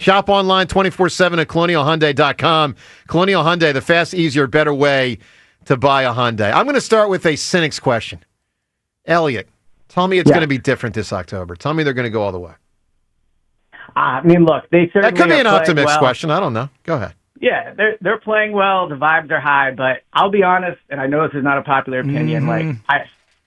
Shop online 24/7 at ColonialHyundai.com. Colonial Hyundai, the fast, easier, better way to buy a Hyundai. I'm going to start with a cynics question. Eliot, tell me it's going to be different this October. Tell me they're going to go all the way. I mean, look, they certainly that could be an optimist well. question. I don't know. Go ahead. Yeah, they're playing well. The vibes are high, but I'll be honest, and I know this is not a popular opinion.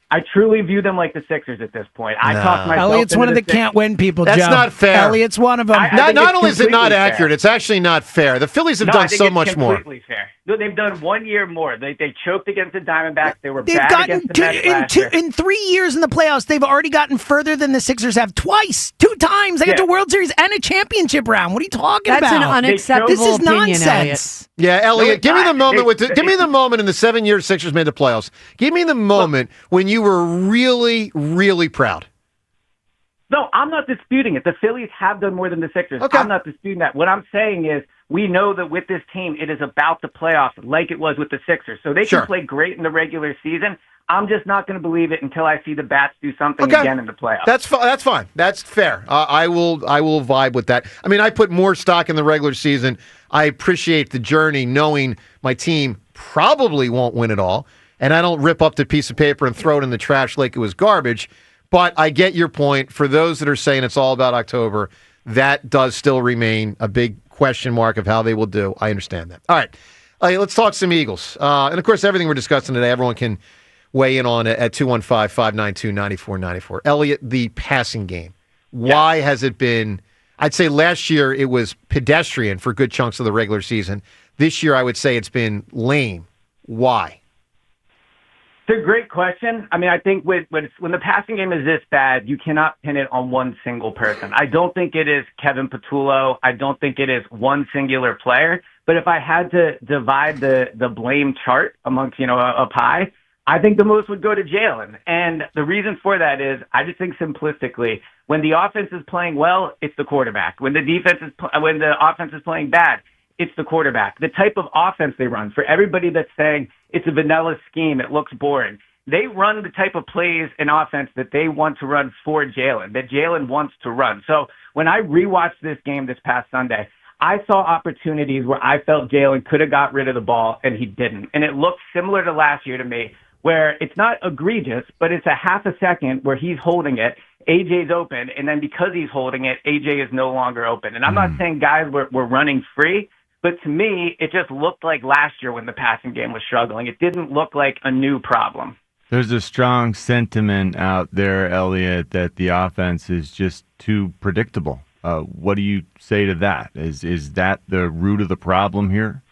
I truly view them like the Sixers at this point. I talk myself. Elliot's one of the can't win people. That's Joe. not fair. Elliot's one of them. Not only is it not fair. accurate, it's actually not fair. The Phillies have done so much more. Completely fair. No, they've done 1 year more. They choked against the Diamondbacks. They were bad against the Mets last year. In 3 years in the playoffs, they've already gotten further than the Sixers have twice, 2 times. They got to World Series and a championship round. What are you talking about? That's an unacceptable This is opinion, nonsense. Yeah, Eliot, give me the moment. Give me the moment in the 7 years Sixers made the playoffs. Give me the moment when you were really, really proud. No, I'm not disputing it. The Phillies have done more than the Sixers. Okay. I'm not disputing that. What I'm saying is we know that with this team, it is about the playoffs like it was with the Sixers. So they can play great in the regular season. I'm just not going to believe it until I see the Bats do something again in the playoffs. That's fine. That's fair. I will vibe with that. I mean, I put more stock in the regular season. I appreciate the journey knowing my team probably won't win it all, and I don't rip up the piece of paper and throw it in the trash like it was garbage. But I get your point. For those that are saying it's all about October, that does still remain a big question mark of how they will do. I understand that. All right. Let's talk some Eagles. And, of course, everything we're discussing today, everyone can weigh in on it at 215-592-9494. Eliot, the passing game. Why has it been – I'd say last year it was pedestrian for good chunks of the regular season. This year I would say it's been lame. Why? It's a great question. I mean, I think when the passing game is this bad, you cannot pin it on one single person. I don't think it is Kevin Patullo. I don't think it is one singular player. But if I had to divide the blame chart amongst, a pie, I think the most would go to Jalen. And the reason for that is I just think simplistically, when the offense is playing well, it's the quarterback. When the offense is playing bad, it's the quarterback. The type of offense they run, for everybody that's saying it's a vanilla scheme, it looks boring, they run the type of plays and offense that they want to run for Jalen, that Jalen wants to run. So when I rewatched this game this past Sunday, I saw opportunities where I felt Jalen could have got rid of the ball, and he didn't. And it looked similar to last year to me, where it's not egregious, but it's a half a second where he's holding it, AJ's open, and then because he's holding it, AJ is no longer open. And I'm not saying guys were running free, but to me, it just looked like last year when the passing game was struggling. It didn't look like a new problem. There's a strong sentiment out there, Eliot, that the offense is just too predictable. What do you say to that? Is that the root of the problem here?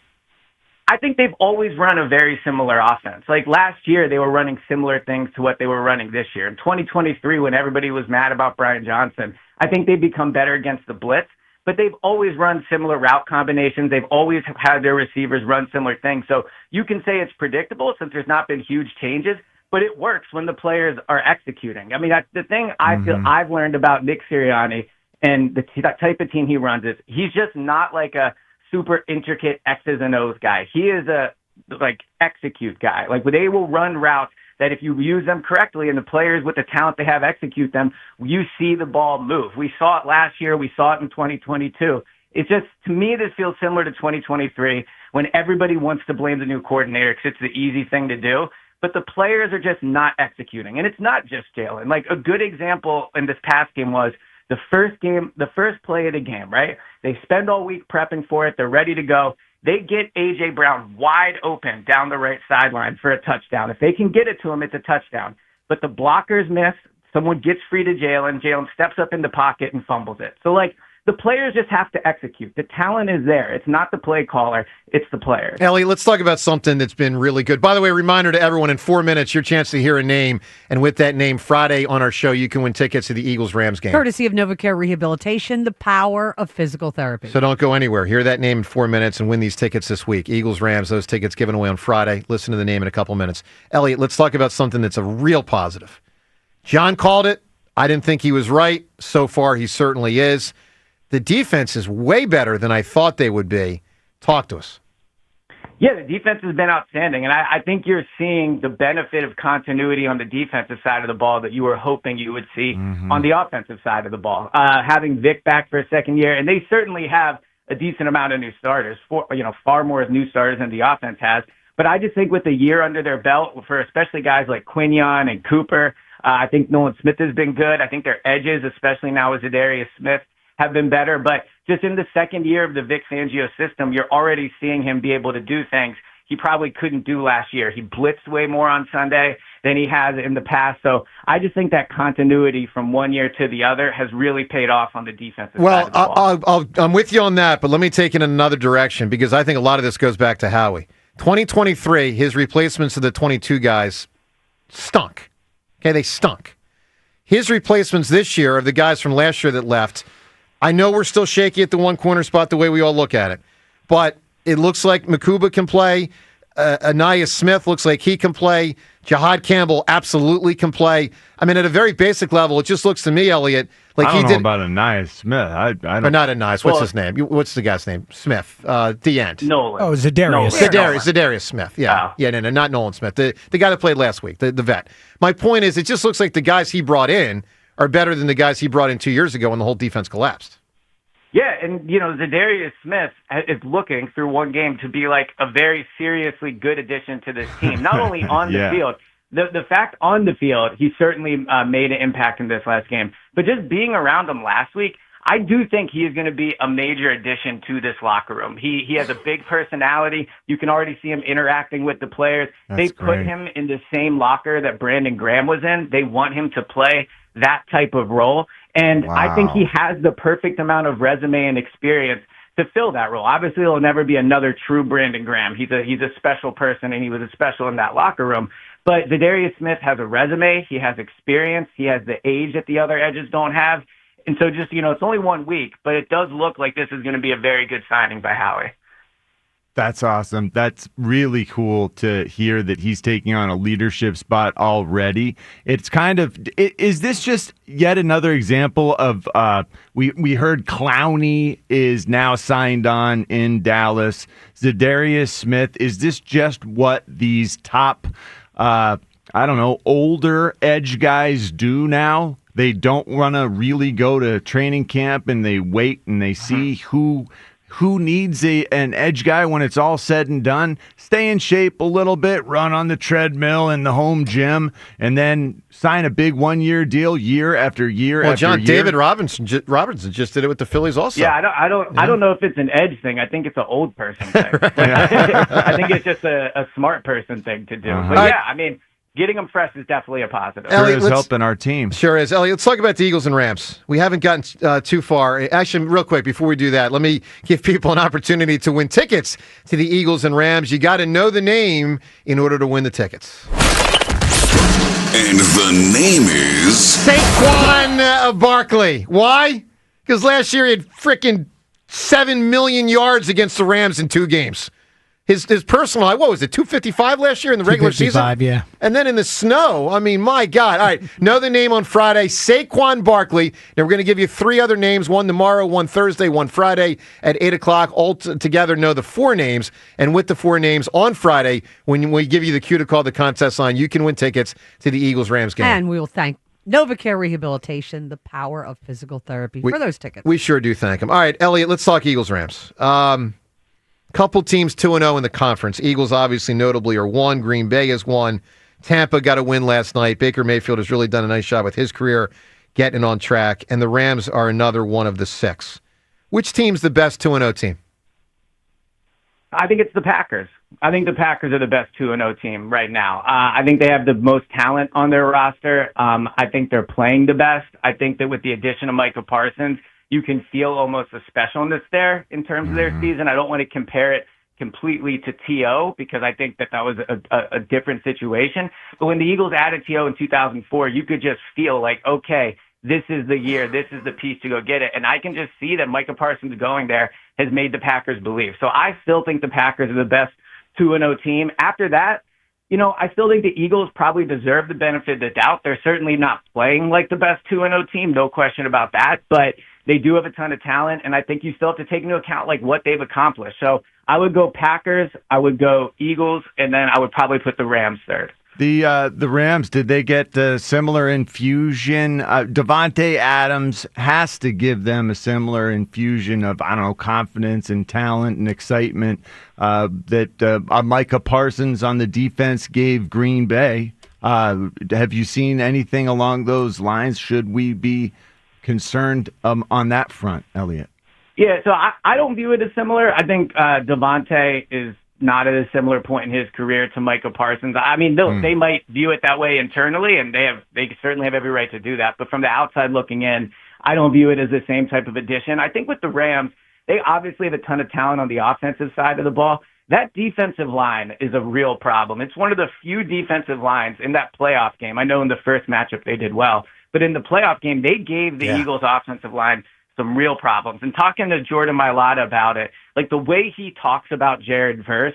I think they've always run a very similar offense. Like last year, they were running similar things to what they were running this year. In 2023, when everybody was mad about Brian Johnson, I think they've become better against the blitz. But they've always run similar route combinations. They've always had their receivers run similar things. So you can say it's predictable since there's not been huge changes, but it works when the players are executing. I mean, the thing I feel I've learned about Nick Sirianni and that type of team he runs is he's just not like a super intricate X's and O's guy. He is a execute guy. Like they will run routes that if you use them correctly and the players with the talent they have execute them, you see the ball move. We saw it last year. We saw it in 2022. It's just, to me, this feels similar to 2023 when everybody wants to blame the new coordinator because it's the easy thing to do. But the players are just not executing. And it's not just Jalen. Like a good example in this past game was the first play of the game, right? They spend all week prepping for it. They're ready to go. They get A.J. Brown wide open down the right sideline for a touchdown. If they can get it to him, it's a touchdown. But the blockers miss. Someone gets free to Jalen. Jalen steps up in the pocket and fumbles it. So, the players just have to execute. The talent is there. It's not the play caller. It's the players. Ellie, let's talk about something that's been really good. By the way, reminder to everyone, in 4 minutes, your chance to hear a name. And with that name, Friday on our show, you can win tickets to the Eagles-Rams game. Courtesy of NovaCare Rehabilitation, the power of physical therapy. So don't go anywhere. Hear that name in 4 minutes and win these tickets this week. Eagles-Rams, those tickets given away on Friday. Listen to the name in a couple minutes. Elliot, let's talk about something that's a real positive. John called it. I didn't think he was right. So far, he certainly is. The defense is way better than I thought they would be. Talk to us. Yeah, the defense has been outstanding, and I think you're seeing the benefit of continuity on the defensive side of the ball that you were hoping you would see on the offensive side of the ball. Having Vic back for a second year, and they certainly have a decent amount of new starters, far more new starters than the offense has. But I just think with a year under their belt, for especially guys like Quinion and Cooper, I think Nolan Smith has been good. I think their edges, especially now with Zadarius Smith, have been better. But just in the second year of the Vic Fangio system, you're already seeing him be able to do things he probably couldn't do last year. He blitzed way more on Sunday than he has in the past. So I just think that continuity from one year to the other has really paid off on the defensive side of the ball. I'm with you on that, but let me take it in another direction because I think a lot of this goes back to Howie. 2023, his replacements of the 22 guys stunk. Okay, they stunk. His replacements this year are the guys from last year that left. I know we're still shaky at the one corner spot the way we all look at it, but it looks like Makuba can play. Anaya Smith looks like he can play. Jahad Campbell absolutely can play. I mean, at a very basic level, it just looks to me, Elliot, like I don't know about Anaya Smith. I don't. Or not Anaya. What's his name? What's the guy's name? Smith. The end. Nolan. Oh, Zadarius. Zadarius Smith. Yeah. Yeah, no, not Nolan Smith. The guy that played last week, the vet. My point is, it just looks like the guys he brought in are better than the guys he brought in 2 years ago when the whole defense collapsed. Yeah, and, Zadarius Smith is looking through one game to be like a very seriously good addition to this team, not only on the field. The fact on the field, he certainly made an impact in this last game, but just being around him last week, I do think he is going to be a major addition to this locker room. He has a big personality. You can already see him interacting with the players. They put him in the same locker that Brandon Graham was in. They want him to play that type of role. And I think he has the perfect amount of resume and experience to fill that role. Obviously, he'll never be another true Brandon Graham. He's a special person, and he was a special in that locker room. But Zadarius Smith has a resume. He has experience. He has the age that the other edges don't have. And so just, it's only 1 week, but it does look like this is going to be a very good signing by Howie. That's awesome. That's really cool to hear that he's taking on a leadership spot already. It's kind of, is this just yet another example of, we heard Clowney is now signed on in Dallas. Zadarius Smith, is this just what these top, older edge guys do now? They don't want to really go to training camp and they wait and they see who needs an edge guy when it's all said and done. Stay in shape a little bit, run on the treadmill in the home gym, and then sign a big 1-year deal year after year after John, year. David Robinson just did it with the Phillies also. Yeah, I don't know if it's an edge thing. I think it's an old person thing. I think it's just a smart person thing to do. But yeah, I mean, getting them fresh is definitely a positive. Elliot, sure is helping our team. Sure is. Elliot, let's talk about the Eagles and Rams. We haven't gotten too far. Actually, real quick, before we do that, let me give people an opportunity to win tickets to the Eagles and Rams. You got to know the name in order to win the tickets. And the name is... Saquon Barkley. Why? Because last year he had freaking 7 million yards against the Rams in 2 games. His personal high, what was it, 255 last year in the regular season? 255, yeah. And then in the snow, I mean, my God. All right, know the name on Friday, Saquon Barkley. Now we're going to give you 3 other names, one tomorrow, one Thursday, one Friday at 8 o'clock. All together know the 4 names. And with the 4 names on Friday, when we give you the cue to call the contest line, you can win tickets to the Eagles-Rams game. And we will thank NovaCare Rehabilitation, the power of physical therapy, for those tickets. We sure do thank them. All right, Elliot, let's talk Eagles-Rams. Couple teams 2-0 in the conference. Eagles obviously notably are 1. Green Bay is 1. Tampa got a win last night. Baker Mayfield has really done a nice job with his career getting on track. And the Rams are another one of the 6. Which team's the best 2-0 team? I think it's the Packers. I think the Packers are the best 2-0 team right now. I think they have the most talent on their roster. I think they're playing the best. I think that with the addition of Micah Parsons, you can feel almost a specialness there in terms of their season. I don't want to compare it completely to T.O. because I think that was a different situation. But when the Eagles added T.O. in 2004, you could just feel like, okay, this is the year, this is the piece to go get it. And I can just see that Micah Parsons going there has made the Packers believe. So I still think the Packers are the best 2-0 team. After that, I still think the Eagles probably deserve the benefit of the doubt. They're certainly not playing like the best 2-0 team, no question about that. But they do have a ton of talent, and I think you still have to take into account like what they've accomplished. So I would go Packers, I would go Eagles, and then I would probably put the Rams third. The Rams, did they get similar infusion? Devontae Adams has to give them a similar infusion of, I don't know, confidence and talent and excitement that Micah Parsons on the defense gave Green Bay. Have you seen anything along those lines? Should we be concerned on that front, Eliot? Yeah, so I don't view it as similar. I think Devontae is not at a similar point in his career to Micah Parsons. I mean, they might view it that way internally, and they certainly have every right to do that. But from the outside looking in, I don't view it as the same type of addition. I think with the Rams, they obviously have a ton of talent on the offensive side of the ball. That defensive line is a real problem. It's one of the few defensive lines in that playoff game. I know in the first matchup they did well, but in the playoff game, they gave the Eagles offensive line some real problems. And talking to Jordan Mailata about it, like the way he talks about Jared Verse,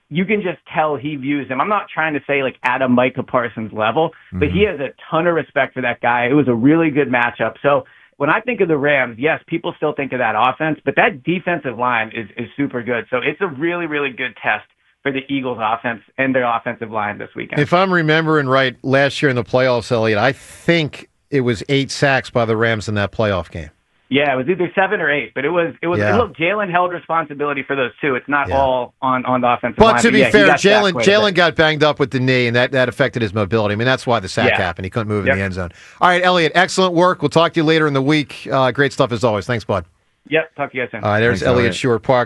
you can just tell he views him. I'm not trying to say like at a Micah Parsons level, but he has a ton of respect for that guy. It was a really good matchup. So when I think of the Rams, yes, people still think of that offense, but that defensive line is super good. So it's a really, really good test for the Eagles offense and their offensive line this weekend. If I'm remembering right, last year in the playoffs, Eliot, I think it was 8 sacks by the Rams in that playoff game. Yeah, it was either 7 or 8, but it was. Look, Jalen held responsibility for those two. It's not all on the offensive line. But to be fair, Jalen got banged up with the knee, and that affected his mobility. I mean, that's why the sack happened. He couldn't move in the end zone. All right, Eliot, excellent work. We'll talk to you later in the week. Great stuff as always. Thanks, bud. Yep, talk to you guys soon. All right, there's Eliot Shorr-Parks.